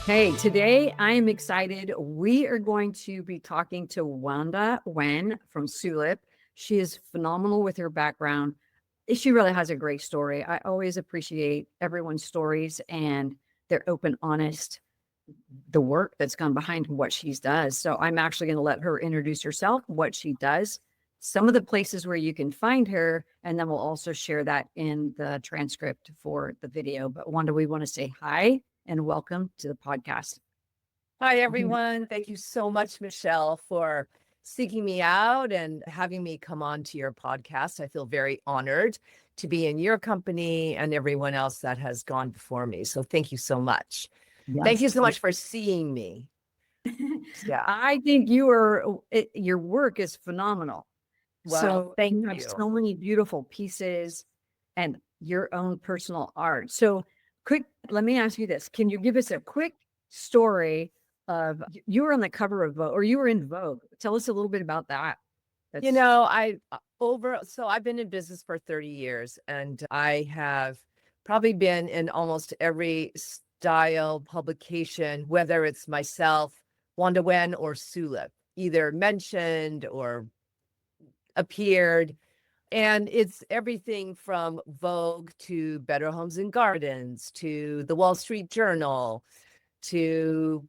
Hey, today I am excited. We are going to be talking to Wanda Wen from Soolip. She is phenomenal with her background. She really has a great story. I always appreciate everyone's stories and their open, honest, the work that's gone behind what she does. So I'm actually going to let her introduce herself, what she does, some of the places where you can find her, and then we'll also share that in the transcript for the video. But Wanda, we want to say hi and welcome to the podcast. Hi, everyone. Thank you so much, Michelle, for seeking me out and having me come on to your podcast. I feel very honored to be in your company and everyone else that has gone before me. So thank you so much. Thank you Yes. so much for seeing me. Yeah. I think your work is phenomenal. Well, So thank you have you. so many beautiful pieces and your own personal art. So let me ask you this. Can you give us a quick story of you were on the cover of Vogue or you were in Vogue? Tell us a little bit about that. You know, I've been in business for 30 years and I have probably been in almost every style publication, whether it's myself, Wanda Wen, or Soolip, either mentioned or appeared. And it's everything from Vogue to Better Homes and Gardens to the Wall Street Journal to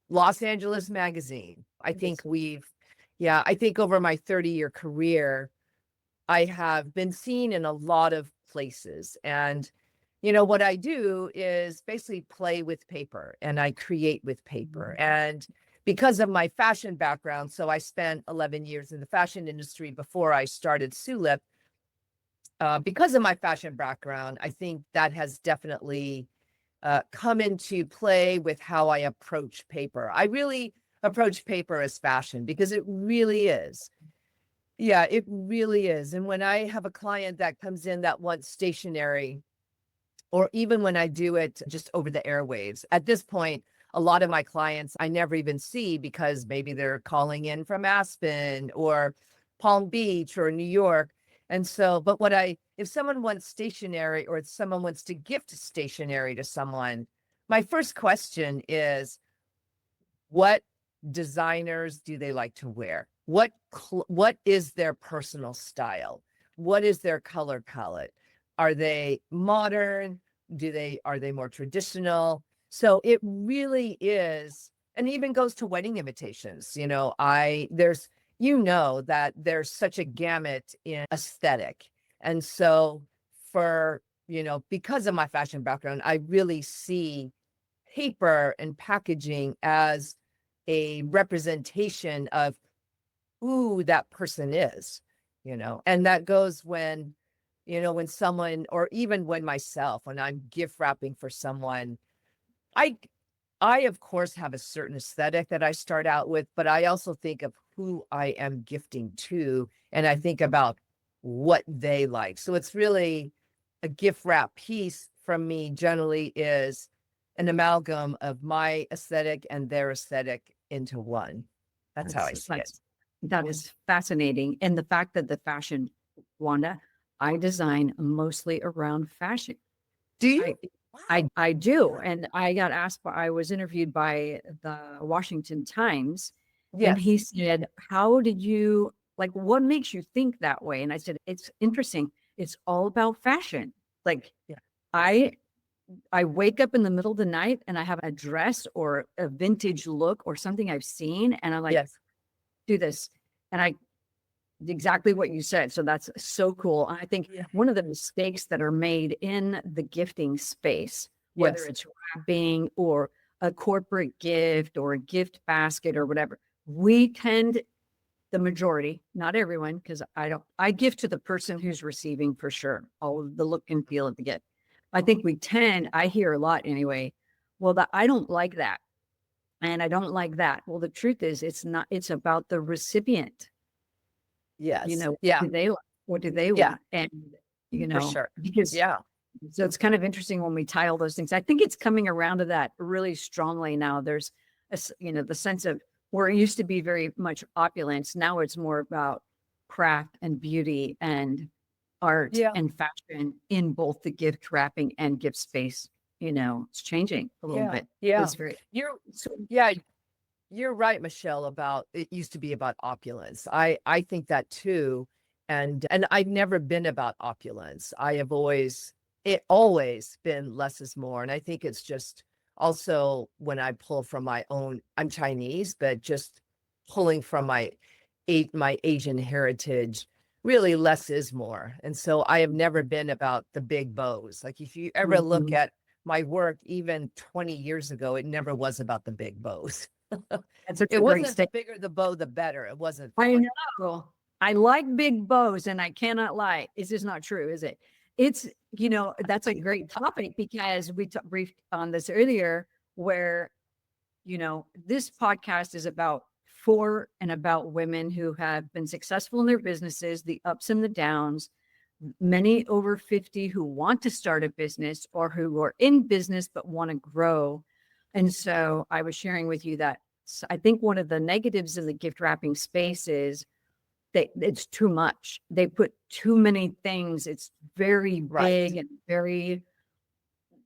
Los Angeles Magazine. I think over my 30-year career, I have been seen in a lot of places. And, what I do is basically play with paper and I create with paper. And because of my fashion background, so I spent 11 years in the fashion industry before I started Soolip. Because of my fashion background, I think that has definitely come into play with how I approach paper. I really approach paper as fashion because it really is. Yeah, it really is. And when I have a client that comes in that wants stationery, or even when I do it just over the airwaves, at this point, a lot of my clients I never even see because maybe they're calling in from Aspen or Palm Beach or New York. And so, if someone wants stationery or if someone wants to gift stationery to someone, my first question is, what designers do they like to wear? What is their personal style? What is their color palette? Are they modern? Are they more traditional? So it really is, and even goes to wedding invitations. That there's such a gamut in aesthetic. And so because of my fashion background, I really see paper and packaging as a representation of who that person is, and that goes when someone, or even when I'm gift wrapping for someone, I of course have a certain aesthetic that I start out with, but I also think of who I am gifting to, and I think about what they like. So it's really a gift wrap piece from me generally is an amalgam of my aesthetic and their aesthetic into one. That's how I see it. That is fascinating. And the fact that the fashion, Wanda, I design mostly around fashion. Do you? I do. And I was interviewed by the Washington Times, and Yes. he said, how did you, what makes you think that way? And I said, it's interesting. It's all about fashion. Like, Yeah. I wake up in the middle of the night and I have a dress or a vintage look or something I've seen, and I'm like, Yes. do this. And I exactly what you said. So that's so cool. I think one of the mistakes that are made in the gifting space, whether it's wrapping or a corporate gift or a gift basket or whatever, we tend, the majority, not everyone, because I gift to the person who's receiving for sure, all of the look and feel of the gift. I think I hear a lot anyway, well, I don't like that. And I don't like that. Well, the truth is it's about the recipient. Yes. What do they Yeah. want? And, For sure. because so it's kind of interesting when we tie all those things. I think it's coming around to that really strongly now. There's, the sense of where it used to be very much opulence. Now it's more about craft and beauty and art and fashion in both the gift wrapping and gift space. it's changing a little Yeah. bit. Yeah. It's very, You're so, yeah, you're right, Michelle, about it used to be about opulence. I think that too. And I've never been about opulence. I have always been less is more. And I think it's just also when I pull from my own, I'm Chinese, but just pulling from my Asian heritage, really less is more. And so I have never been about the big bows. Like if you ever look mhm. at my work, even 20 years ago, it never was about the big bows. That's such It a great wasn't the statement. bigger the bow, the better. It wasn't I like, know. I like big bows and I cannot lie. It's just not true, is it? It's, that's a great topic because we briefed on this earlier where, this podcast is about for and about women who have been successful in their businesses, the ups and the downs, many over 50 who want to start a business or who are in business but want to grow. And so I was sharing with you that I think one of the negatives of the gift wrapping space is that it's too much. They put too many things. It's very right. big and very,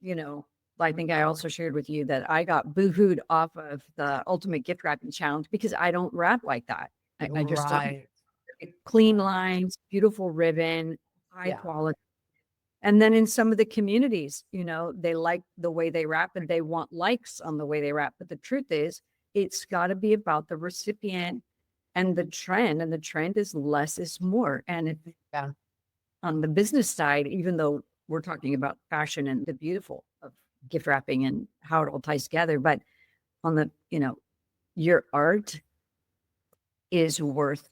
you know, I think I also shared with you that I got boohooed off of the Ultimate Gift Wrapping Challenge because I don't wrap like that. I just don't. Right. Clean lines, beautiful ribbon, high Yeah. quality. And then in some of the communities, they like the way they wrap and they want likes on the way they wrap. But the truth is, it's got to be about the recipient and the trend. And the trend is less is more. And Yeah. on the business side, even though we're talking about fashion and the beautiful of gift wrapping and how it all ties together, but on the, your art is worth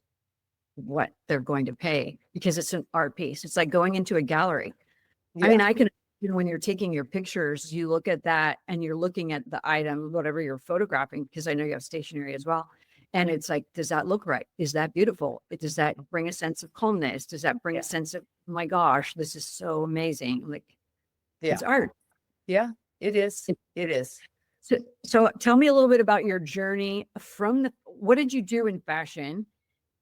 what they're going to pay because it's an art piece. It's like going into a gallery. I Yeah. mean, I can, when you're taking your pictures, you look at that and you're looking at the item, whatever you're photographing, because I know you have stationery as well. And it's like, does that look right? Is that beautiful? Does that bring a sense of calmness? Does that bring Yeah. a sense of, oh my gosh, this is so amazing? Like, Yeah. it's art. Yeah. It is. It is. So tell me a little bit about your journey from what did you do in fashion?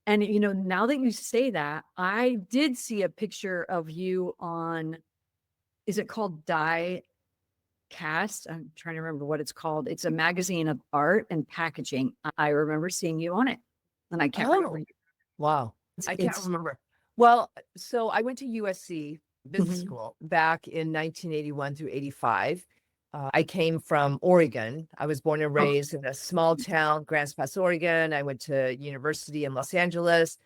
And, now that you say that, I did see a picture of you on, is it called Die Cast? I'm trying to remember what it's called. It's a magazine of art and packaging. I remember seeing you on it and I can't remember. Oh, wow. I can't It's remember. Well, so I went to USC Business Mhm. School back in 1981 through 85. I came from Oregon. I was born and Oh, raised in a small town, Grants Pass, Oregon. I went to university in Los Angeles,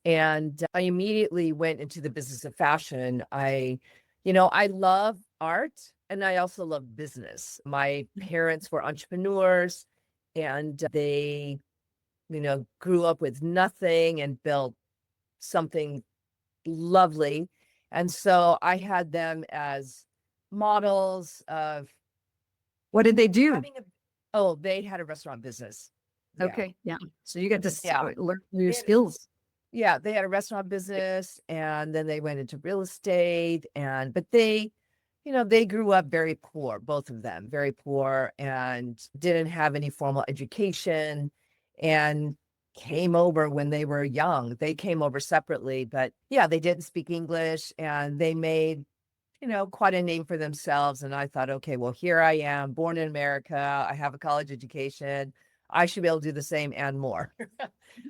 and I immediately went into the business of fashion. I love art and I also love business. My parents were entrepreneurs and they, grew up with nothing and built something lovely. And so I had them as models of what did they do? having oh, they had a restaurant business. Yeah. Okay. Yeah. So you got to Yeah. learn new They had, skills. yeah, they had a restaurant business and then they went into real estate but they grew up very poor, both of them, very poor and didn't have any formal education and came over when they were young. They came over separately, but yeah, they didn't speak English and they made, quite a name for themselves. And I thought, okay, well, here I am, born in America. I have a college education. I should be able to do the same and more.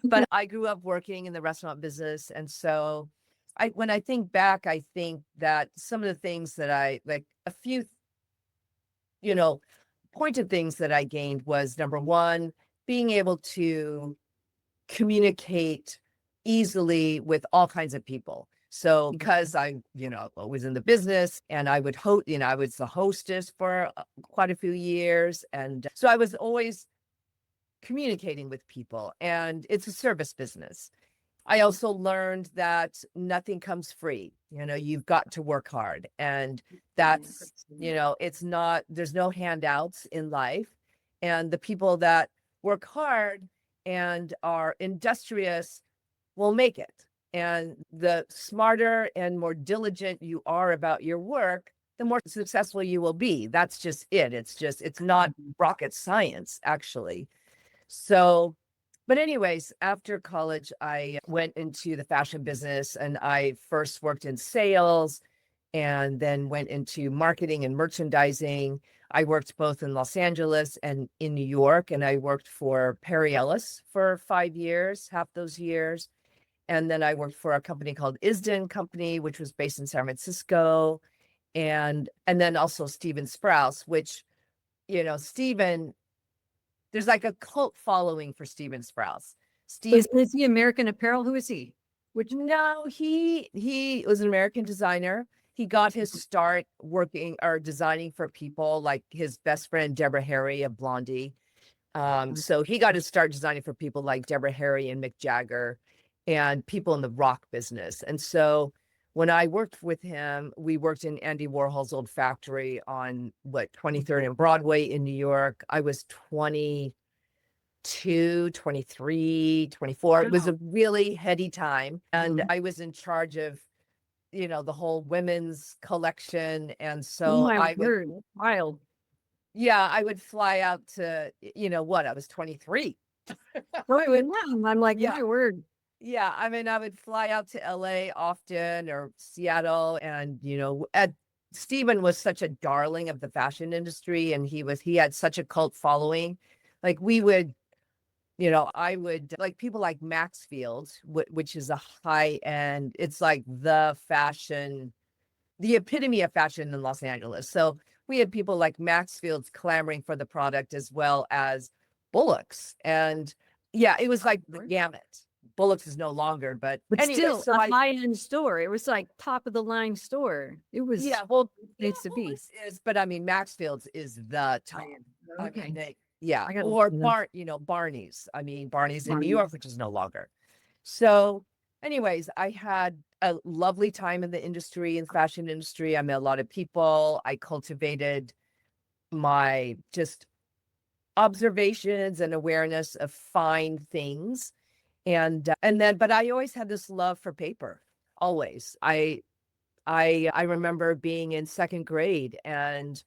But I grew up working in the restaurant business. And so when I think back, I think that some of the things that I like a few, you know, pointed things that I gained was number one, being able to communicate easily with all kinds of people. So because I, was in the business and I would I was the hostess for quite a few years. And so I was always communicating with people and it's a service business. I also learned that nothing comes free. You've got to work hard. And that's, it's not, there's no handouts in life. And the people that work hard and are industrious will make it. And the smarter and more diligent you are about your work, the more successful you will be. That's just it. It's not rocket science, actually. So, but anyways, after college, I went into the fashion business and I first worked in sales and then went into marketing and merchandising. I worked both in Los Angeles and in New York, and I worked for Perry Ellis for 5 years, half those years. And then I worked for a company called Isden Company, which was based in San Francisco. And then also Steven Sprouse, which, Steven, there's like a cult following for Steven Sprouse. Is he American Apparel? Who is he? No, he was an American designer. He got his start working or designing for people like his best friend Deborah Harry of Blondie. So he got to start designing for people like Deborah Harry and Mick Jagger and people in the rock business. And so when I worked with him, we worked in Andy Warhol's old factory on 23rd and Broadway in New York. I was 22, 23, 24. It was a really heady time. And I was in charge of, the whole women's collection. And so wild. Yeah, I would fly out to, I was 23. Right. I'm like, Yeah. my word. Yeah. I mean, I would fly out to LA often or Seattle. And, Stephen was such a darling of the fashion industry. And he had such a cult following. Like I would like people like Maxfield, which is a high end, it's like the epitome of fashion in Los Angeles. So we had people like Maxfield's clamoring for the product as well as Bullock's. And yeah, it was like the gamut. Bullock's is no longer, but anyway, still so a high-end store. It was like top of the line store. It was it's to be. But I mean, Maxfield's is the top. Okay. I mean, or Barney's. I mean, Barney's in New York, which is no longer. So anyways, I had a lovely time in the industry, in the fashion industry. I met a lot of people. I cultivated my just observations and awareness of fine things. But I always had this love for paper, always. I remember being in second grade and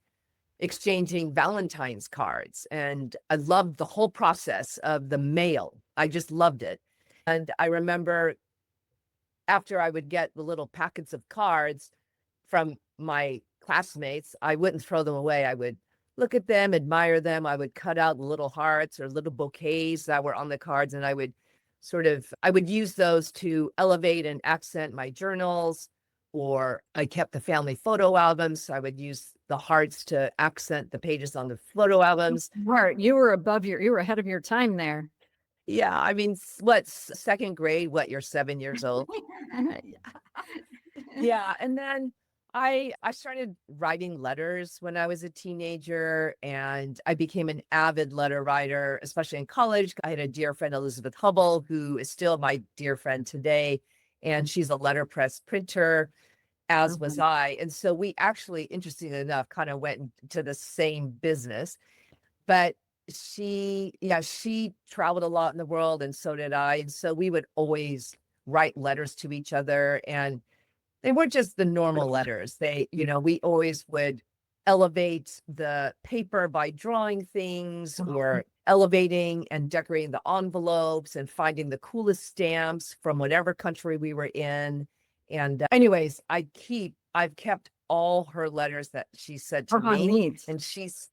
exchanging Valentine's cards. And I loved the whole process of the mail. I just loved it. And I remember after I would get the little packets of cards from my classmates, I wouldn't throw them away. I would look at them, admire them. I would cut out little hearts or little bouquets that were on the cards. And I would use those to elevate and accent my journals, or I kept the family photo albums. So I would use the hearts to accent the pages on the photo albums. Right. You were ahead of your time there. Yeah. I mean, second grade, you're 7 years old. Yeah. And then I started writing letters when I was a teenager, and I became an avid letter writer, especially in college. I had a dear friend, Elizabeth Hubble, who is still my dear friend today. And she's a letterpress printer, as was I. And so we actually, interestingly enough, kind of went into the same business. But she traveled a lot in the world, and so did I. And so we would always write letters to each other, and they weren't just the normal letters. We always would elevate the paper by drawing things, or elevating and decorating the envelopes and finding the coolest stamps from whatever country we were in. And anyways, I've kept all her letters that she sent to me, and she's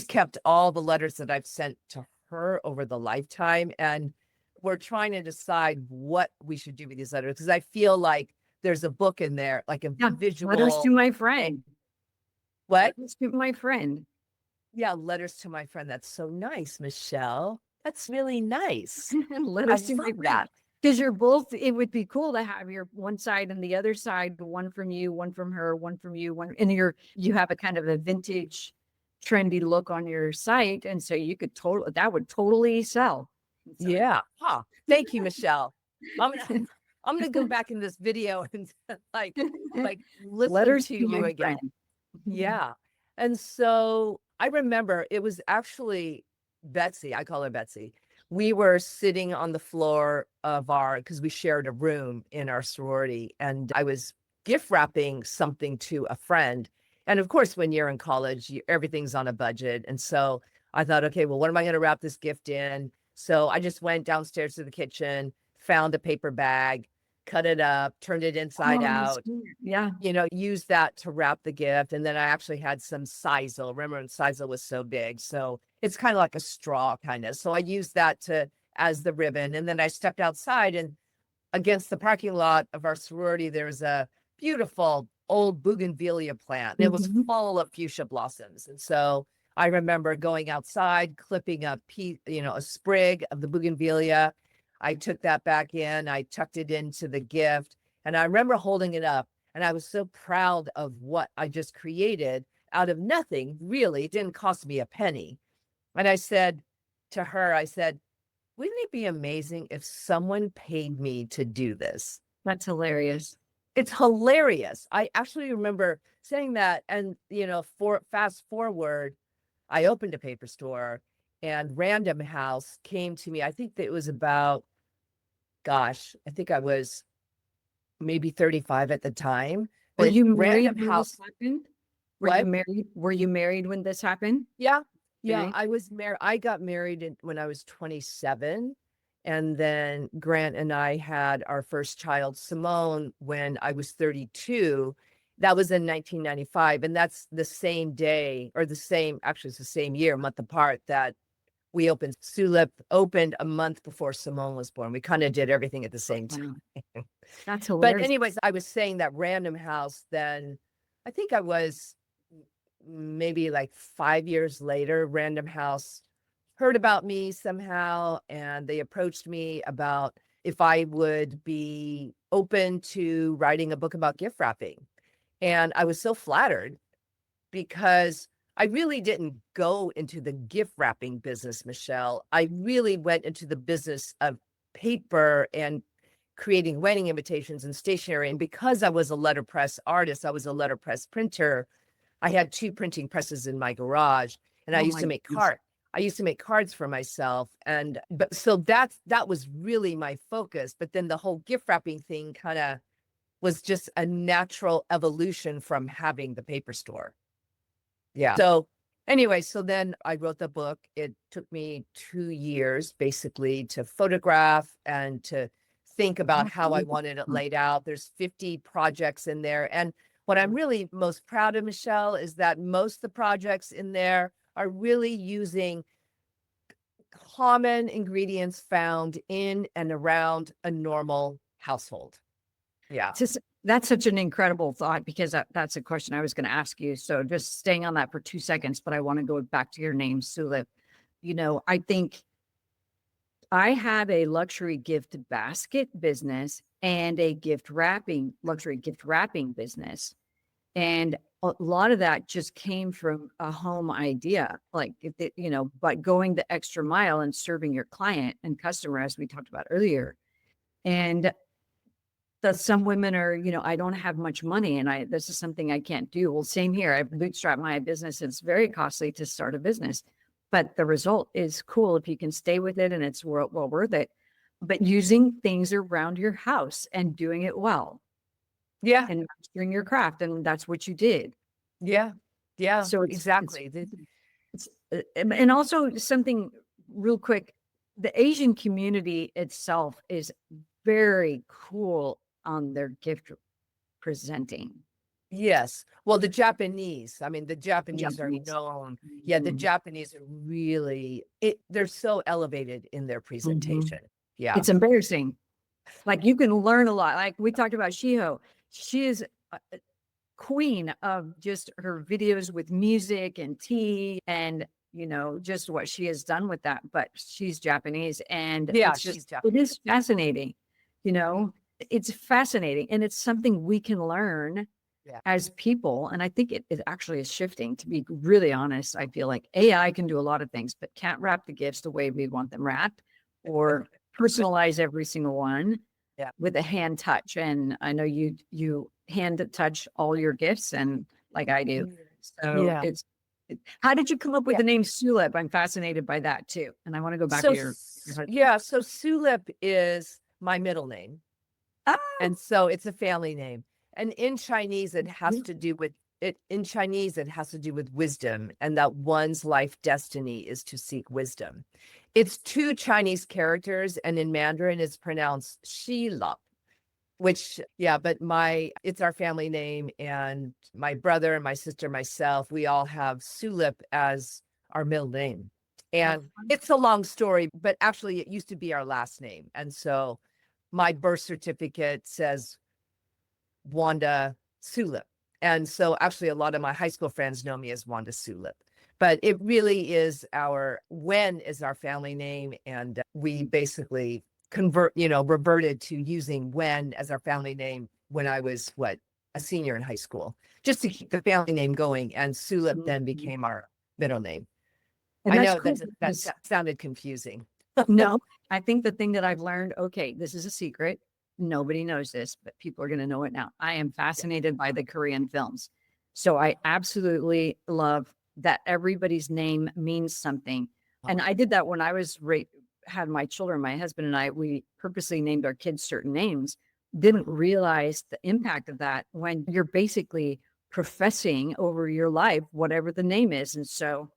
kept all the letters that I've sent to her over the lifetime. And we're trying to decide what we should do with these letters, because I feel like there's a book in there, like a visual. Letters to my friend. What? Letters to my friend. Yeah, letters to my friend. That's so nice, Michelle. That's really nice. Letters to my friend. Because you're both, it would be cool to have your one side and the other side, one from you, one from her, one from you, and you have a kind of a vintage, trendy look on your site. And so you could that would totally sell. Yeah. Thank you, Michelle. I'm gonna go back in this video and like listen Letters to you again. Yeah. And so I remember it was actually Betsy. I call her Betsy. We were sitting on the floor of because we shared a room in our sorority, and I was gift wrapping something to a friend. And of course, when you're in college, everything's on a budget. And so I thought, okay, well, what am I going to wrap this gift in? So I just went downstairs to the kitchen, found a paper bag, cut it up, turned it inside Oh, that's out, cute. Yeah. use that to wrap the gift. And then I actually had some sisal. Remember when sisal was so big? So it's kind of like a straw kind of. So I used that as the ribbon. And then I stepped outside, and against the parking lot of our sorority, there's a beautiful old bougainvillea plant. It was Mhm. full of fuchsia blossoms. And so I remember going outside, clipping a sprig of the bougainvillea. I took that back in, I tucked it into the gift, and I remember holding it up, and I was so proud of what I just created out of nothing, really. It didn't cost me a penny. And I said to her, I said, wouldn't it be amazing if someone paid me to do this? That's hilarious. It's hilarious. I actually remember saying that, and for fast forward, I opened a paper store, and Random House came to me. I think that it was about, gosh, I think I was maybe 35 at the time. Were But you married Random when this House, happened? what? Were you married when this happened? Yeah. Yeah, Okay. I was married. I got married when I was 27. And then Grant and I had our first child, Simone, when I was 32. That was in 1995. And that's the same day, or actually, it's the same year, a month apart, that we opened. Soolip opened a month before Simone was born. We kind of did everything at the same time. Wow. That's But hilarious. anyways, I was saying that Random House, then I think I was maybe like 5 years later, Random House heard about me somehow, and they approached me about if I would be open to writing a book about gift wrapping. And I was so flattered, because I really didn't go into the gift wrapping business, Michelle. I really went into the business of paper and creating wedding invitations and stationery. And because I was a letterpress artist, I was a letterpress printer. I had 2 printing presses in my garage, and I Oh used my to make goodness. cards for myself. And but so that was really my focus. But then the whole gift wrapping thing kind of was just a natural evolution from having the paper store. Yeah. So anyway, so then I wrote the book. It took me 2 years basically to photograph and to think about how I wanted it laid out. There's 50 projects in there. And what I'm really most proud of, Michelle, is that most of the projects in there are really using common ingredients found in and around a normal household. Yeah. That's such an incredible thought, because that's a question I was going to ask you. So just staying on that for 2 seconds, but I want to go back to your name, Soolip. I think I have a luxury gift basket business and a luxury gift wrapping business. And a lot of that just came from a home idea, like, but going the extra mile and serving your client and customer, as we talked about earlier. And that some women are, I don't have much money, and this is something I can't do. Well, same here. I've bootstrapped my business. It's very costly to start a business, but the result is cool if you can stay with it, and it's well worth it. But using things around your house and doing it well Yeah. and mastering your craft, and that's what you did. Yeah. Yeah. So Exactly. and also something real quick, the Asian community itself is very cool on their gift presenting. Yes. Well, the Japanese are Japanese. known. Yeah, the Mhm. Japanese are really they're so elevated in their Mhm. presentation. Yeah. It's embarrassing. Like, you can learn a lot. Like we talked about Shiho. She is a queen of just her videos with music and tea, and just what she has done with that. But she's Japanese, and Yeah, it she's Japanese. is fascinating. You know, it's fascinating, and it's something we can learn Yeah. as people. And I think it actually is shifting, to be really honest. I feel like AI can do a lot of things, but can't wrap the gifts the way we want them wrapped, or personalize every single one Yeah. with a hand touch. And I know you hand touch all your gifts, and like I do. So Yeah. how did you come up with Yeah. the name Soolip? I'm fascinated by that too. And I want to go back So to your yeah, so Soolip is my middle name. Ah, And so it's a family name. And in Chinese, it has yeah. to do with wisdom, and that one's life destiny is to seek wisdom. It's 2 Chinese characters, and in Mandarin it's pronounced Xilap, which, yeah, but it's our family name. And my brother and my sister, myself, we all have Soolip as our middle name. And it's a long story, but actually it used to be our last name. And so my birth certificate says Wanda Soolip. And so actually a lot of my high school friends know me as Wanda Soolip. But it really is Wen is our family name. And we basically reverted to using Wen as our family name when I was a senior in high school, just to keep the family name going. And Soolip then became our middle name. And I that's know cool that sounded confusing. no, I think the thing that I've learned, okay, this is a secret. Nobody knows this, but people are going to know it now. I am fascinated by the Korean films. So I absolutely love that everybody's name means something. And I did that when I was had my children, my husband and I, we purposely named our kids certain names, didn't realize the impact of that when you're basically professing over your life, whatever the name is. And so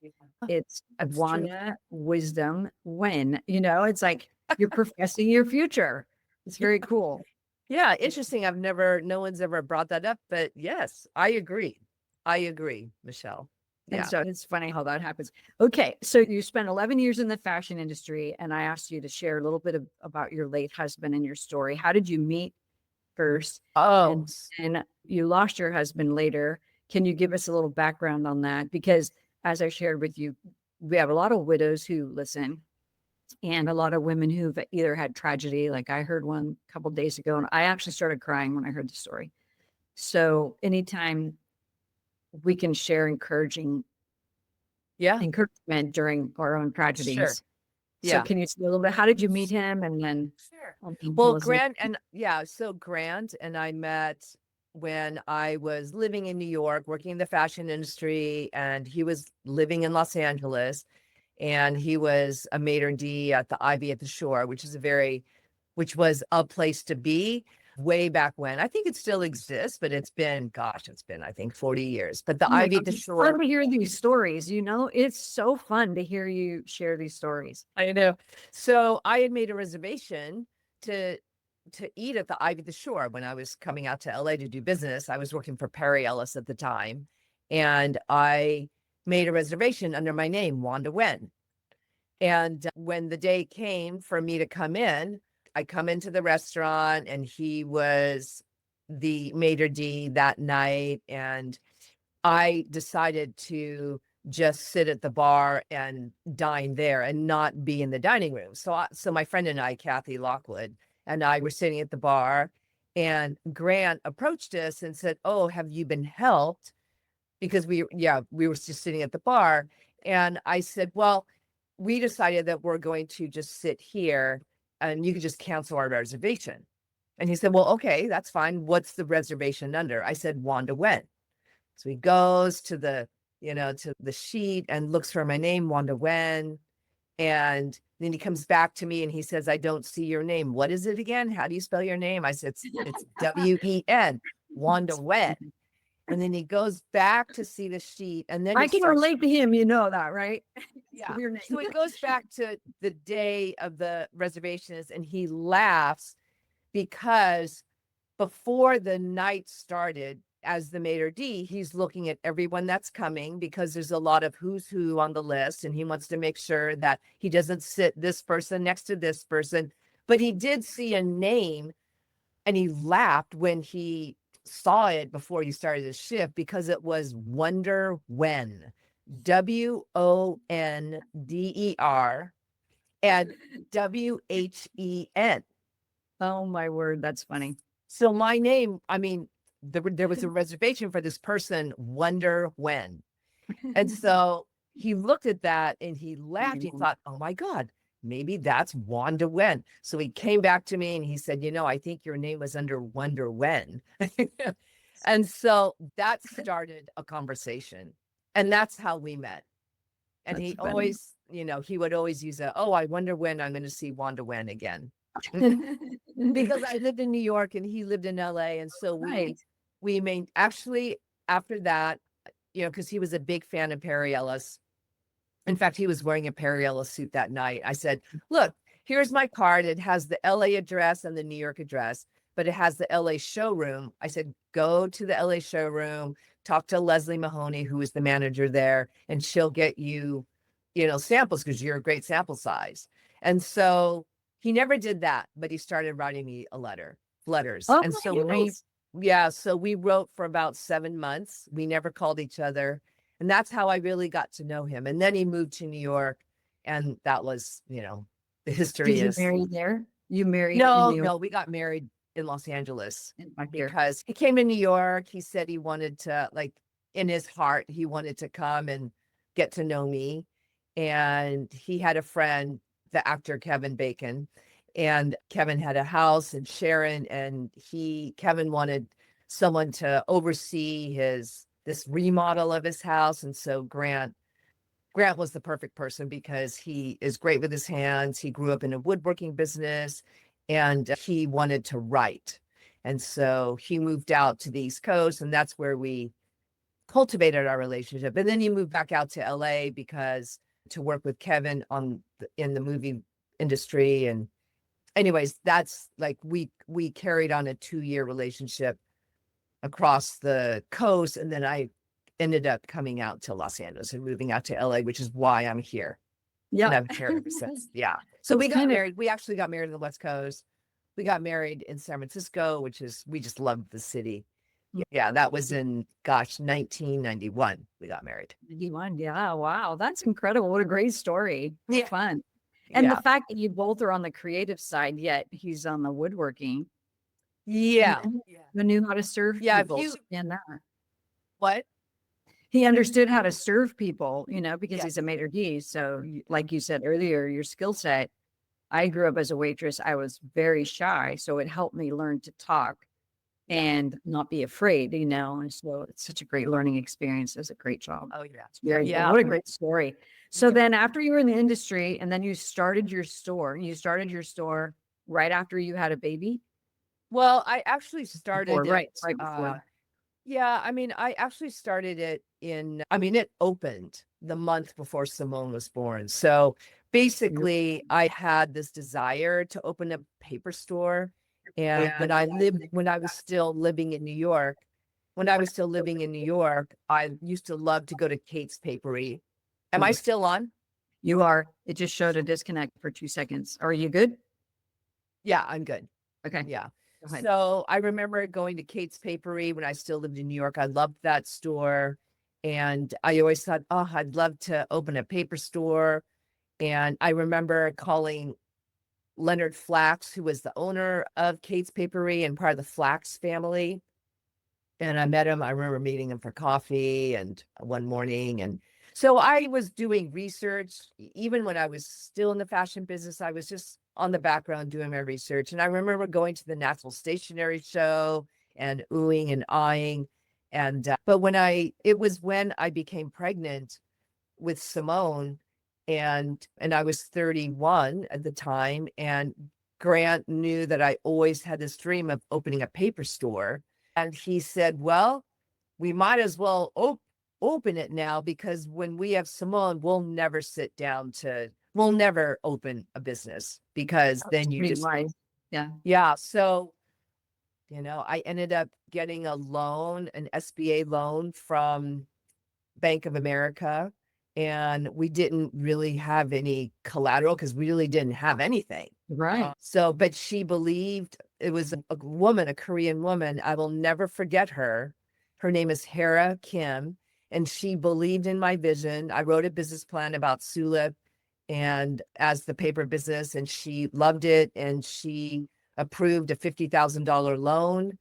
it's That's true. Wanda Wisdom Wen, it's like you're professing your future. It's very cool. Yeah, interesting. No one's ever brought that up, but yes, I agree. I agree, Michelle. And Yeah. so it's funny how that happens. Okay. So you spent 11 years in the fashion industry, and I asked you to share a little bit about your late husband and your story. How did you meet first? Oh, And you lost your husband later. Can you give us a little background on that? Because as I shared with you, we have a lot of widows who listen and a lot of women who've either had tragedy. Like I heard one a couple of days ago, and I actually started crying when I heard the story. So anytime we can share yeah, encouragement during our own sure. tragedies. So Yeah. can you say a little bit, how did you meet him? And then, Sure. tell Well, us a little- Grant and I met when I was living in New York, working in the fashion industry, and he was living in Los Angeles, and he was a maitre d' at the Ivy at the Shore, which was a place to be way back when. I think it still exists, but it's been, I think 40 years. But the Oh my Ivy at God, the it's Shore. fun to hear these stories, it's so fun to hear you share these stories. I know. So I had made a reservation to eat at the Ivy at the Shore when I was coming out to LA to do business. I was working for Perry Ellis at the time, and I made a reservation under my name, Wanda Wen. And when the day came for me to come in, I come into the restaurant and he was the maitre d' that night. And I decided to just sit at the bar and dine there and not be in the dining room. So my friend and I, Kathy Lockwood, and I were sitting at the bar, and Grant approached us and said, "Oh, have you been helped?" Because we were just sitting at the bar. And I said, "Well, we decided that we're going to just sit here and you can just cancel our reservation." And he said, "Well, okay, that's fine. What's the reservation under?" I said, "Wanda Wen." So he goes to to the sheet and looks for my name, Wanda Wen. And then he comes back to me and he says, "I don't see your name. What is it again? How do you spell your name?" I said, it's W-E-N, Wanda Wen. And then he goes back to see the sheet, and then I can relate to him, that, right? Yeah. Weird name. So he goes back to the day of the reservations and he laughs because before the night started, as the maitre d', he's looking at everyone that's coming because there's a lot of who's who on the list, and he wants to make sure that he doesn't sit this person next to this person. But he did see a name, and he laughed when he saw it before he started his shift because it was Wonder Wen, WONDER, and WHEN. Oh my word, that's funny. So my name, there was a reservation for this person, Wonder Wen. And so he looked at that and he laughed. He thought, "Oh my God, maybe that's Wanda Wen." So he came back to me and he said, "I think your name was under Wonder Wen." And so that started a conversation. And that's how we met. And That's he funny. always, he would always use "Oh, I wonder when I'm going to see Wanda Wen again." Because I lived in New York and he lived in LA. And so Right. we made, actually, after that, because he was a big fan of Perry Ellis. In fact, he was wearing a Perry Ellis suit that night. I said, "Look, here's my card. It has the LA address and the New York address, but it has the LA showroom. I said, go to the LA showroom, talk to Leslie Mahoney, who is the manager there, and she'll get you, samples because you're a great sample size. And so he never did that, but he started writing me letters. Oh, And so nice. so we wrote for about 7 months. We never called each other. And that's how I really got to know him. And then he moved to New York. And that was, the history Did you is. marry there? You married in New York? No, we got married in Los Angeles Back here. because he came to New York. He said he wanted to, like, in his heart, he wanted to come and get to know me. And he had a friend, the actor Kevin Bacon, and Kevin had a house in Sharon, and Kevin wanted someone to oversee this remodel of his house. And so Grant was the perfect person because he is great with his hands. He grew up in a woodworking business and he wanted to write. And so he moved out to the East Coast, and that's where we cultivated our relationship. And then he moved back out to LA because to work with Kevin in the movie industry. And anyways, that's like we carried on a 2-year relationship across the coast. And then I ended up coming out to Los Angeles and moving out to LA, which is why I'm here. Yeah. And I've been here ever since. Yeah. So we got married. We actually got married on the West Coast. We got married in San Francisco, we just loved the city. Yeah, that was in 1991. We got married. 91. Yeah. Wow. That's incredible. What a great story. Yeah. Fun. And the fact that you both are on the creative side, yet he's on the woodworking. Yeah. He knew how to serve people. And that. What? He understood how to serve people, because Yes. he's a maitre d'. So like you said earlier, your skill set, I grew up as a waitress. I was very shy. So it helped me learn to talk and not be afraid, and so it's such a great learning experience. It's a great job. Oh yeah. Very good. What a great story. So then after you were in the industry and then you started your store right after you had a baby? Well, I actually started it, right before. Yeah, I mean, I actually started it it opened the month before Simone was born. So basically, I had this desire to open a paper store. And when I was still living in New York, I used to love to go to Kate's Papery. Am I still on? You are. It just showed a disconnect for 2 seconds. Are you good? Yeah, I'm good. Okay. Yeah. So I remember going to Kate's Papery when I still lived in New York. I loved that store. And I always thought, oh, I'd love to open a paper store. And I remember calling Leonard Flax, who was the owner of Kate's Papery and part of the Flax family. And I met him. I remember meeting him for coffee and one morning. And so I was doing research. Even when I was still in the fashion business, I was just on the background doing my research. And I remember going to the National Stationery Show and oohing and eyeing. And but it was when I became pregnant with Simone, and I was 31 at the time, and Grant knew that I always had this dream of opening a paper store. And he said, well, we might as well open it now, because when we have Simone, we'll never open a business, because then you just, wise. Yeah. Yeah. So, I ended up getting an SBA loan from Bank of America. And we didn't really have any collateral because we really didn't have anything. Right. But she believed. It was a Korean woman. I will never forget her. Her name is Hera Kim. And she believed in my vision. I wrote a business plan about Soolip and as the paper business, and she loved it. And she approved a $50,000 loan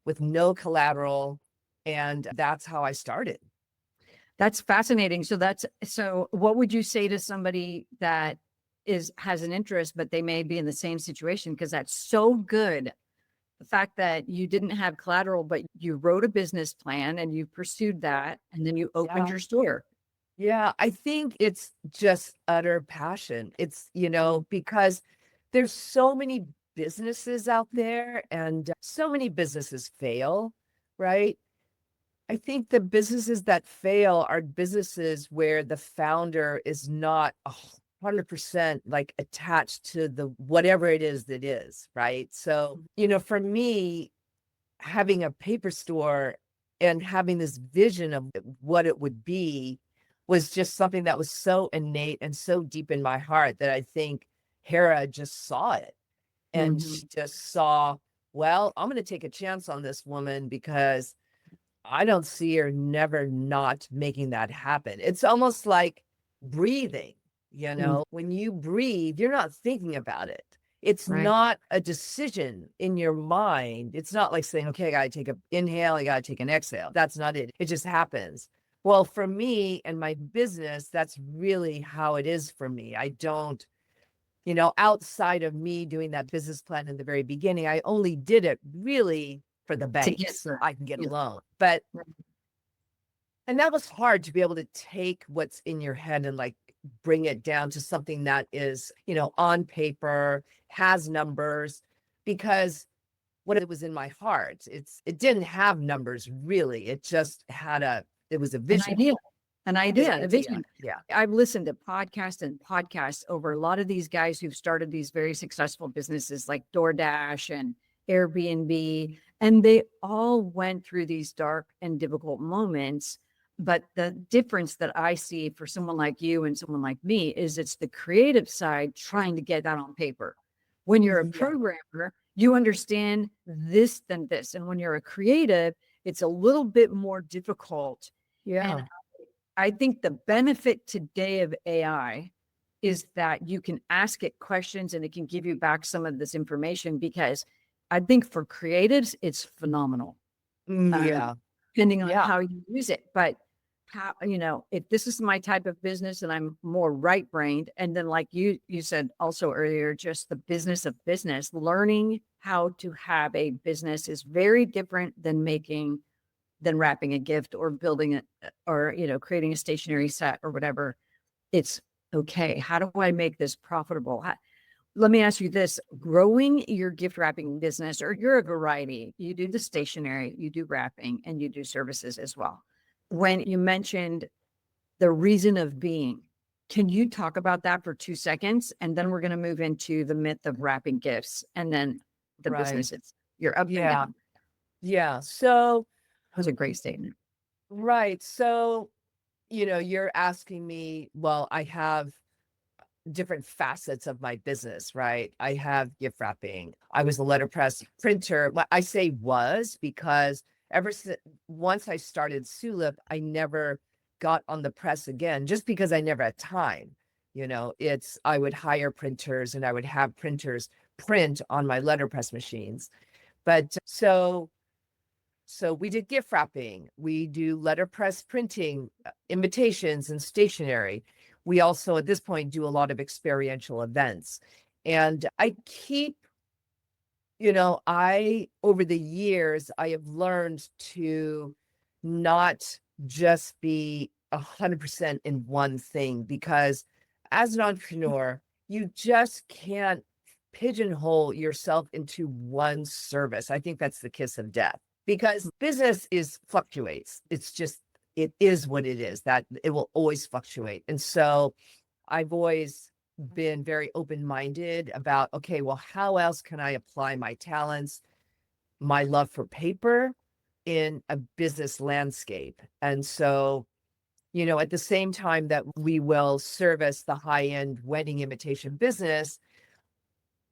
with no collateral. And that's how I started. That's fascinating. So what would you say to somebody that has an interest, but they may be in the same situation? Because that's so good. The fact that you didn't have collateral, but you wrote a business plan and you pursued that, and then you opened your store. Yeah, I think it's just utter passion. It's, because there's so many businesses out there, and so many businesses fail, right? I think the businesses that fail are businesses where the founder is not 100% like attached to the whatever it is that is, right? So, you know, for me, having a paper store and having this vision of what it would be was just something that was so innate and so deep in my heart that I think Hera just saw it. And Mhm. she just saw, well, I'm going to take a chance on this woman because I don't see her never not making that happen. It's almost like breathing, you Mm. know, when you breathe, you're not thinking about it. It's Right. not a decision in your mind. It's not like saying, okay, I got to take an inhale, I got to take an exhale. That's not it. It just happens. Well, for me and my business, that's really how it is for me. I don't, you know, outside of me doing that business plan in the very beginning, I only did it really for the To get banks so there. I can get a Yeah. loan. But Right. and that was hard to be able to take what's in your head and like bring it down to something that is, you know, on paper, has numbers, because what it was in my heart, it didn't have numbers really. It just had it was a An vision, idea. An an idea, a idea. vision. Yeah. I've listened to podcasts and podcasts over a lot of these guys who've started these very successful businesses like DoorDash and Airbnb, and they all went through these dark and difficult moments. But the difference that I see for someone like you and someone like me is it's the creative side trying to get that on paper. When you're a Yeah. programmer, you understand this than this. And when you're a creative, it's a little bit more difficult. And Yeah. I think the benefit today of AI is that you can ask it questions and it can give you back some of this information, because I think for creatives, it's phenomenal, uh, Yeah. depending on Yeah. how you use it. But how, you know, if this is my type of business and I'm more right brained, and then like you said also earlier, just the business of business, learning how to have a business is very different than wrapping a gift or building it or, you know, creating a stationery set or whatever. It's okay. How do I make this profitable? Let me ask you this: growing your gift wrapping business, or you're a variety, you do the stationery, you do wrapping, and you do services as well. When you mentioned the reason of being, can you talk about that for 2 seconds? And then we're going to move into the myth of wrapping gifts and then the Right. businesses. You're up and Yeah. down. Yeah. So, That was a great statement. right. So, you know, you're asking me, well, I have different facets of my business, right? I have gift wrapping. I was a letterpress printer. Well, I say was because ever since once I started Soolip, I never got on the press again just because I never had time. You know, I would hire printers and I would have printers print on my letterpress machines. But so we did gift wrapping. We do letterpress printing, invitations and stationery. We also, at this point, do a lot of experiential events. And I keep, you know, over the years, I have learned to not just be 100% in one thing, because as an entrepreneur, you just can't pigeonhole yourself into one service. I think that's the kiss of death, because business is fluctuates. It's just, it is what it is, that it will always fluctuate. And so I've always been very open-minded about, okay, well, how else can I apply my talents, my love for paper in a business landscape? And so, you know, at the same time that we will service the high-end wedding invitation business,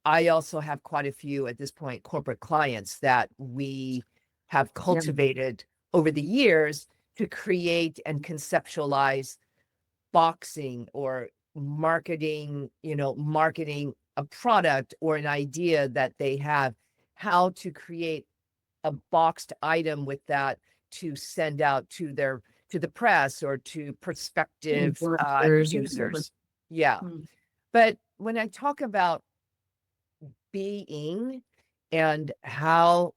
I also have quite a few at this point corporate clients that we have Yeah. cultivated over the years to create and conceptualize boxing or marketing, you know, marketing a product or an idea that they have, how to create a boxed item with that to send out to the press or to prospective Influencers or whatever. users. Yeah. Mm. But when I talk about being and how,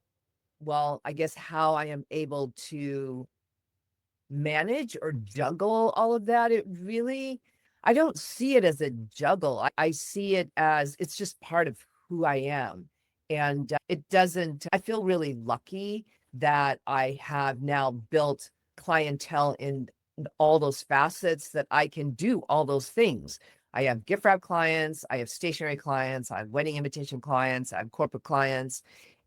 well, I guess how I am able to manage or juggle all of that, it really, I don't see it as a juggle. I see it as it's just part of who I am. And it doesn't, I feel really lucky that I have now built clientele in all those facets that I can do all those things. I have gift wrap clients, I have stationery clients, I have wedding invitation clients, I have corporate clients.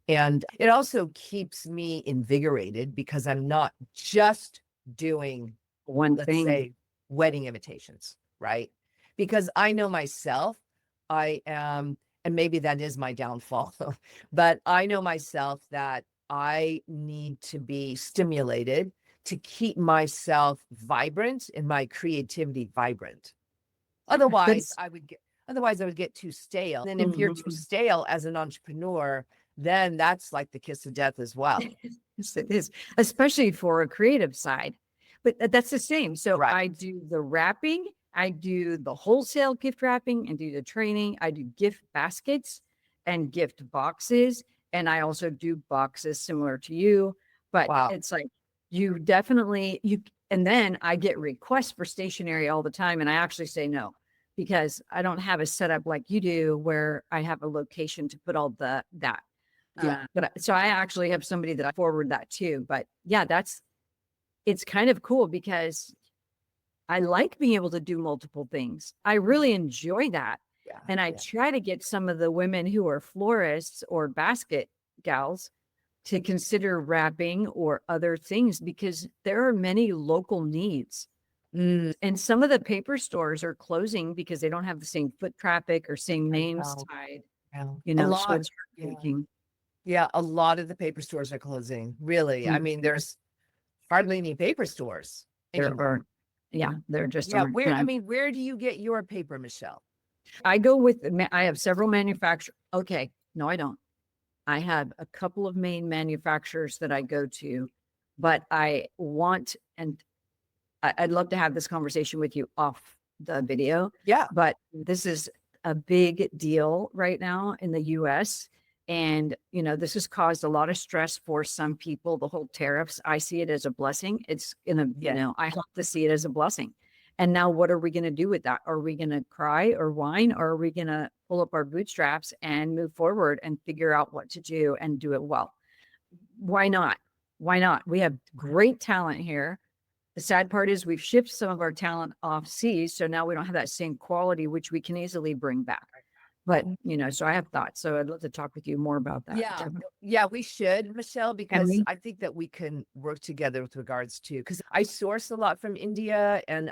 And it also keeps me invigorated because I'm not just doing, One let's thing. say, wedding invitations, right? Because I know myself, I am, and maybe that is my downfall, but I know myself that I need to be stimulated to keep myself vibrant and my creativity vibrant. Otherwise, That's I would get too stale. And if you're too Mhm. stale as an entrepreneur, then that's like the kiss of death as well. Yes, it is, especially for a creative side. But that's the same. So Right. I do the wrapping, I do the wholesale gift wrapping and do the training. I do gift baskets and gift boxes. And I also do boxes similar to you. But Wow. it's like you definitely and then I get requests for stationery all the time. And I actually say no, because I don't have a setup like you do where I have a location to put all that. Yeah. So I actually have somebody that I forward that to. But yeah, it's kind of cool because I like being able to do multiple things. I really enjoy that. Yeah. And I Yeah. try to get some of the women who are florists or basket gals to consider wrapping or other things because there are many local needs. Mm, And some of the paper stores are closing because they don't have the same foot traffic or same I names know. tied, Yeah. A so lot. it's Yeah. heartbreaking. Yeah. A lot of the paper stores are closing. Really. I Mm. mean, there's hardly any paper stores There anymore. are, yeah, there just Yeah. aren't. And Where do you get your paper, Michelle? I go with, I have several manufacturers. Okay. No, I don't. I have a couple of main manufacturers that I go to, but I want, and I'd love to have this conversation with you off the video, Yeah. but this is a big deal right now in the US. And, this has caused a lot of stress for some people, the whole tariffs. I see it as a blessing. It's Yeah. I hope to see it as a blessing. And now what are we going to do with that? Are we going to cry or whine, or are we going to pull up our bootstraps and move forward and figure out what to do and do it well? Why not? Why not? We have great talent here. The sad part is we've shipped some of our talent off seas. So now we don't have that same quality, which we can easily bring back. But, so I have thoughts. So I'd love to talk with you more about that. Yeah. Definitely. Yeah, we should, Michelle, Can because we? I think that we can work together with regards to, because I source a lot from India and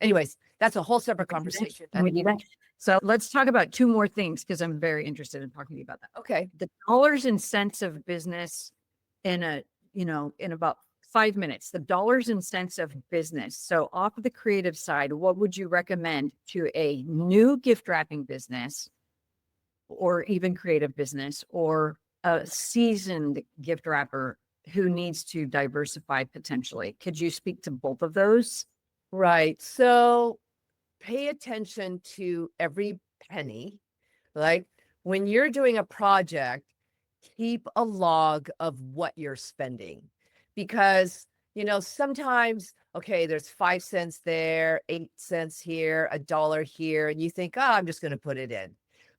anyways, that's a whole separate conversation. Can we do that? So let's talk about two more things because I'm very interested in talking to you about that. Okay. The dollars and cents of business in about 5 minutes, the dollars and cents of business. So off of the creative side, what would you recommend to a new gift wrapping business or even creative business or a seasoned gift wrapper who needs to diversify potentially? Could you speak to both of those? Right. So pay attention to every penny. Like when you're doing a project, keep a log of what you're spending because, sometimes, okay, there's 5 cents there, 8 cents here, $1 here, and you think, oh, I'm just going to put it in.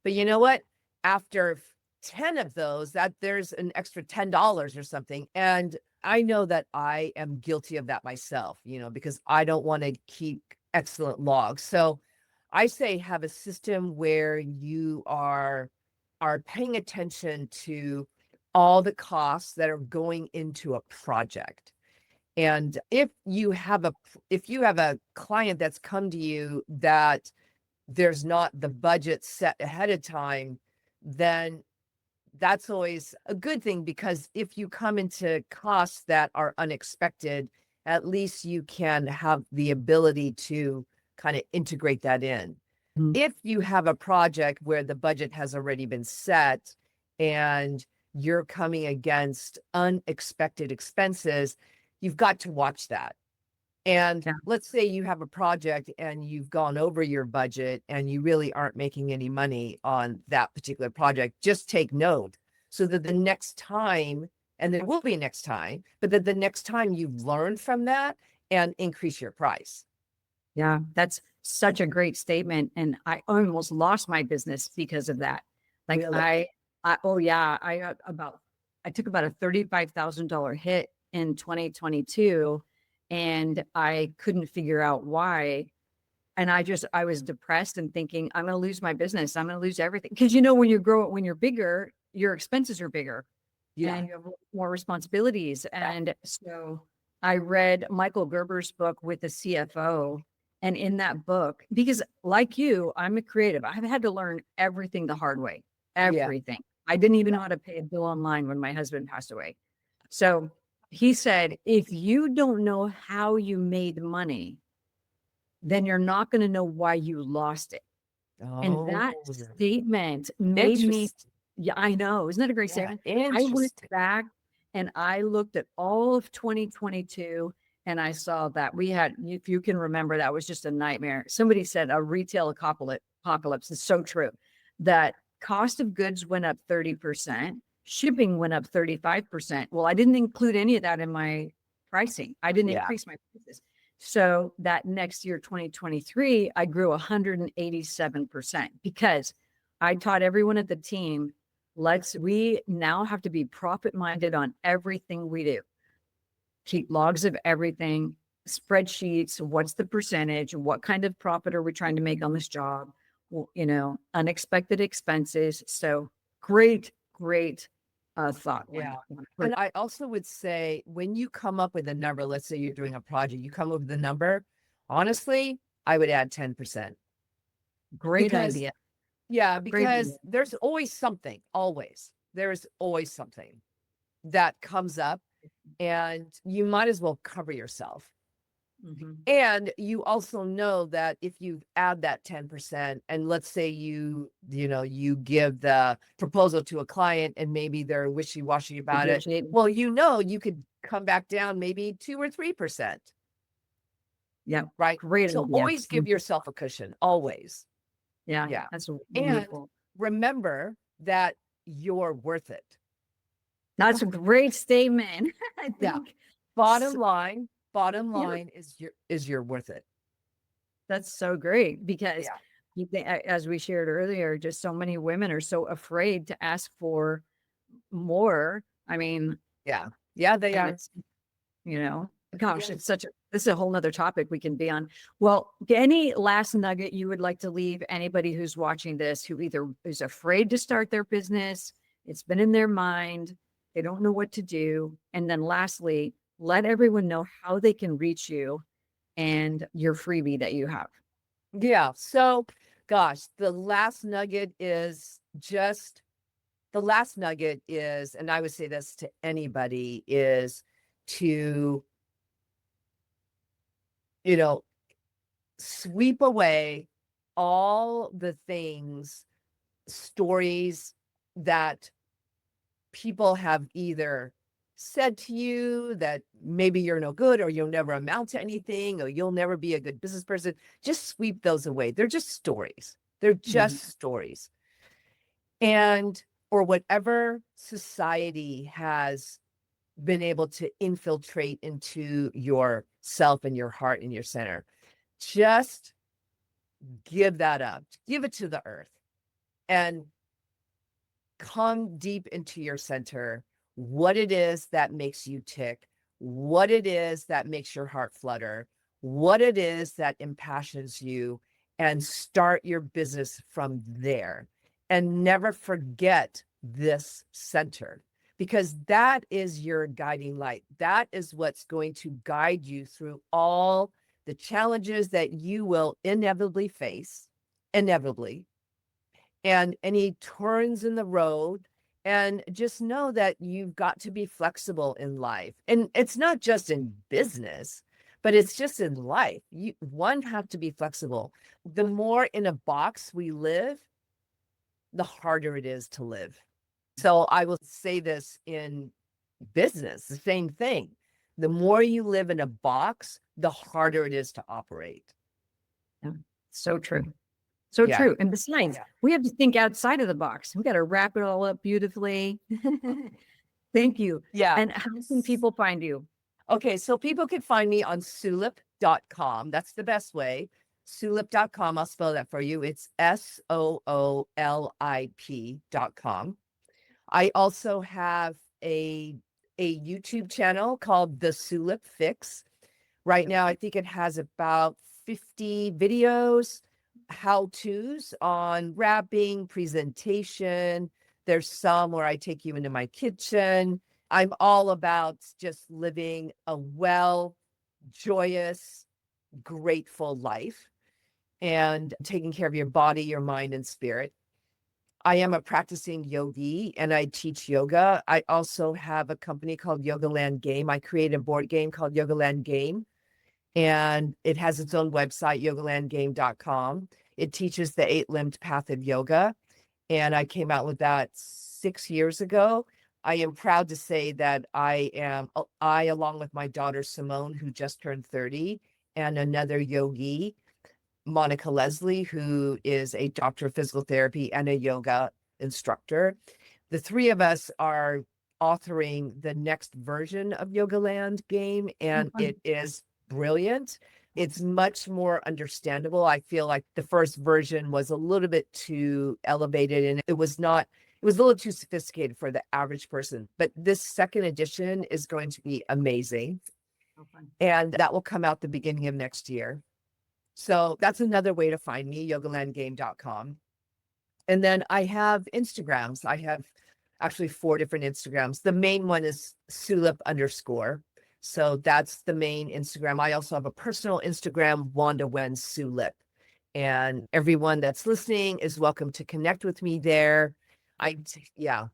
But you know what? After 10 of those, that there's an extra $10 or something. And I know that I am guilty of that myself, because I don't want to keep excellent logs. So I say have a system where you are paying attention to all the costs that are going into a project. And if you have a client that's come to you that there's not the budget set ahead of time, then that's always a good thing because if you come into costs that are unexpected, at least you can have the ability to kind of integrate that in. Mhm. If you have a project where the budget has already been set and you're coming against unexpected expenses, you've got to watch that. And Yeah. let's say you have a project and you've gone over your budget and you really aren't making any money on that particular project. Just take note so that the next time, and there will be next time, but that the next time you learn from that and increase your price. Yeah, that's such a great statement. And I almost lost my business because of that. Like Really? oh yeah, I took about a $35,000 hit in 2022 and I couldn't figure out why. And I was depressed and thinking, I'm going to lose my business. I'm going to lose everything. Cause when you're bigger, your expenses are bigger Yeah. and you have more responsibilities. And so I read Michael Gerber's book with the CFO. And in that book, because like you, I'm a creative. I've had to learn everything the hard way, Yeah. everything. I didn't even know how to pay a bill online when my husband passed away. So he said, if you don't know how you made money, then you're not going to know why you lost it. And that Oh, statement made me, interesting. yeah, I know. Isn't that a great Yeah, statement? I went interesting. back and I looked at all of 2022 and I saw that we had, if you can remember, that was just a nightmare. Somebody said a retail apocalypse is so true that cost of goods went up 30%, shipping went up 35%. Well, I didn't include any of that in my pricing. I didn't Yeah. increase my prices. So that next year, 2023, I grew 187% because I taught everyone at the team, we now have to be profit minded on everything we do. Keep logs of everything, spreadsheets, what's the percentage, what kind of profit are we trying to make on this job, unexpected expenses. So great, great thought. Yeah. Wanda. And I also would say when you come up with a number, let's say you're doing a project, you come up with a number, honestly, I would add 10%. Great Because, idea. yeah, Great idea. because there's always something, always. There's always something that comes up and you might as well cover yourself. Mhm. And you also know that if you add that 10% and let's say you give the proposal to a client and maybe they're wishy-washy about it. Negotiate. Well, you could come back down maybe 2 or 3%, Yeah. right? Great So idea. always give yourself a cushion, always. Yeah. Yeah. That's And wonderful. remember that you're worth it. That's a great statement. I Yeah. think Bottom so- line yeah, is you're worth it. that's so great because Yeah. as we shared earlier, just so many women are so afraid to ask for more. I mean, Yeah. Yeah, they and are. it's, gosh, Yeah. this is a whole nother topic we can be on. Well, any last nugget you would like to leave anybody who's watching this, who either is afraid to start their business, it's been in their mind, they don't know what to do. And then lastly, let everyone know how they can reach you and your freebie that you have. Yeah. So, gosh, the last nugget is, and I would say this to anybody, is to, you know, sweep away all the stories that people have either said to you that maybe you're no good or you'll never amount to anything or you'll never be a good business person. Just sweep those away. They're just stories. They're just stories. And or whatever society has been able to infiltrate into your self and your heart and your center. Just give that up. Give it to the earth and come deep into your center, what it is that makes you tick, what it is that makes your heart flutter, what it is that impassions you, and start your business from there. And never forget this center because that is your guiding light. That is what's going to guide you through all the challenges that you will inevitably face, inevitably, and any turns in the road. And just know that you've got to be flexible in life. And it's not just in business, but it's just in life. One have to be flexible. The more in a box we live, the harder it is to live. So I will say this in business, the same thing. The more you live in a box, the harder it is to operate. Yeah, so true. So Yeah. true. And besides, Yeah. we have to think outside of the box. We got to wrap it all up beautifully. Thank you. Yeah. And how can people find you? Okay, so people can find me on Soolip.com. That's the best way. Soolip.com. I'll spell that for you. It's SOOLIP.com. I also have a YouTube channel called The Soolip Fix. Right now, I think it has about 50 videos, how-tos on wrapping, presentation. There's some where I take you into my kitchen. I'm all about just living a well, joyous, grateful life and taking care of your body, your mind, and spirit. I am a practicing yogi and I teach yoga. I also have a company called Yogaland Game. I created a board game called Yogaland Game, and it has its own website, yogalandgame.com. It teaches the 8-limbed path of yoga, and I came out with that 6 years ago. I am proud to say that I, along with my daughter Simone, who just turned 30, and another yogi, Monica Leslie, who is a doctor of physical therapy and a yoga instructor. The three of us are authoring the next version of Yogaland Game, and it is brilliant. It's much more understandable. I feel like the first version was a little bit too elevated and it was a little too sophisticated for the average person. But this second edition is going to be amazing. And that will come out the beginning of next year. So that's another way to find me, yogalandgame.com. And then I have Instagrams. I have actually 4 different Instagrams. The main one is Soolip_. So that's the main Instagram. I also have a personal Instagram, Wanda Wen Soolip. And everyone that's listening is welcome to connect with me there. Yeah.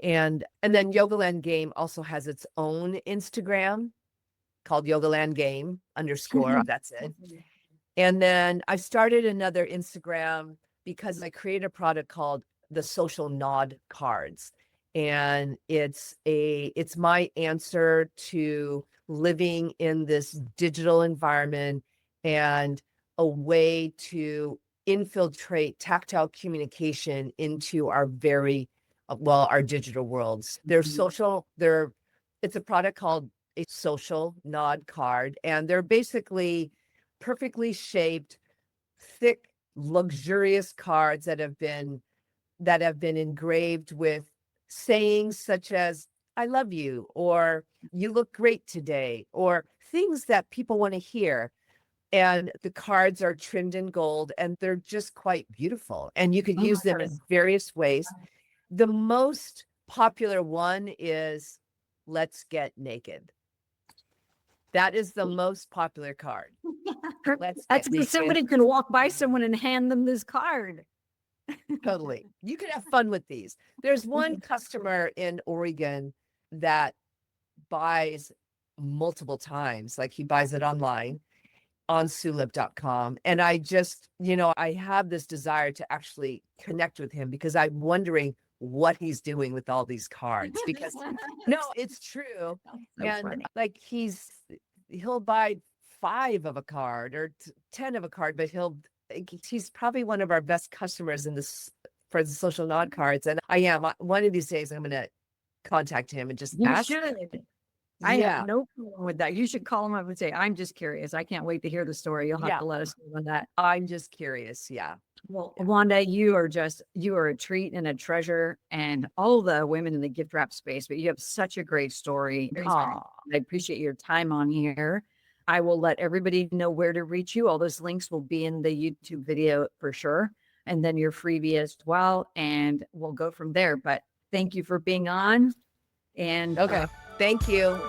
And then Yogaland Game also has its own Instagram called Yogaland Game _. That's it. And then I started another Instagram because I created a product called the Social Nod Cards. And it's my answer to living in this digital environment and a way to infiltrate tactile communication into our our digital worlds. It's a product called a Social Nod Card, and they're basically perfectly shaped, thick, luxurious cards that have been engraved with sayings such as "I love you" or "You look great today," or things that people want to hear. And the cards are trimmed in gold and they're just quite beautiful. And you could use them in various ways. The most popular one is "Let's get naked." That is the most popular card. That's because somebody can walk by someone and hand them this card. Totally. You could have fun with these. There's one customer in Oregon that buys multiple times, like he buys it online on Soolip.com. And I just, I have this desire to actually connect with him because I'm wondering what he's doing with all these cards, because no, it's true. So And funny. like he'll buy 5 of a card or 10 of a card, but he's probably one of our best customers for the Social Nod Cards. And one of these days I'm going to contact him and just You ask. should. I have no problem with that. You should call him up and say, "I'm just curious. I can't wait to hear the story." You'll have to let us know on that. I'm just curious. Yeah. Well, Wanda, you are a treat and a treasure, and all the women in the gift wrap space, but you have such a great story. I appreciate your time on here. I will let everybody know where to reach you. All those links will be in the YouTube video for sure. And then your freebie as well. And we'll go from there. But thank you for being on. And okay. Thank you.